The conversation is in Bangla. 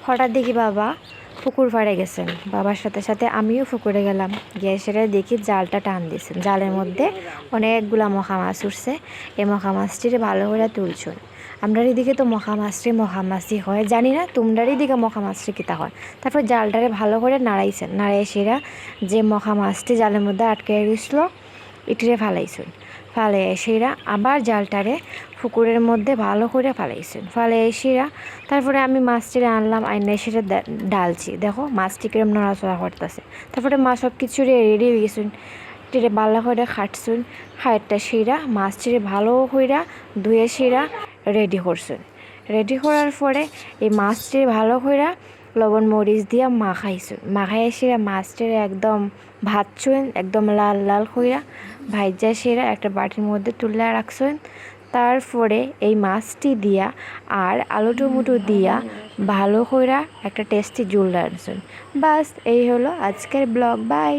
হঠাৎ দেখি বাবা পুকুর পাড়ে গেছেন। বাবার সাথে সাথে আমিও পুকুরে গেলাম। গিয়ে সেটা দেখি জালটা টান দিয়েছেন। জালের মধ্যে অনেকগুলা মখা মাছ উঠছে। এই মখা মাছটির ভালো করে তুলছুন। আমরার এদিকে তো মখা মাছই হয়, জানি না তোমরার এদিকে মখা মাছটি কিতা হয়। তারপর জালটারে ভালো করে নাড়াইছেন। নাড়াই সেরা যে মখা মাছটি জালের মধ্যে আটকে গেছিল এটিরে ফালাইছেন। ফালে সেরা আবার জালটারে পুকুরের মধ্যে ভালো করে ফালাইছেন। ফালে সেরা তারপরে আমি মাছটিরে আনলাম, আইনে সেটা ডালছি। দেখো মাছটি কিরম নড়াচড়া করতেছে। তারপরে মাছ সব কিছু রেডি হয়ে গেছুন। টিরে ভালো করে খাটছুন। খাটটা সেরা মাছটিরে ভালো কইরা ধুয়ে সেরা রেডি করছুন। রেডি করার পরে এই মাছটি ভালো কইরা লবণ মরিচ দিয়া মাখাই সেরা মাছটির একদম ভাজছুন, একদম লাল লাল কইরা ভাইজা সেরা একটা বাটির মধ্যে তুলে রাখছুন। তারপরে এই মাছটি দিয়া আর আলু টমেটো দিয়া ভালো কইরা একটা টেস্টি ঝোল রাঁধছুন। বাস এই হলো আজকের ব্লগ। বাই।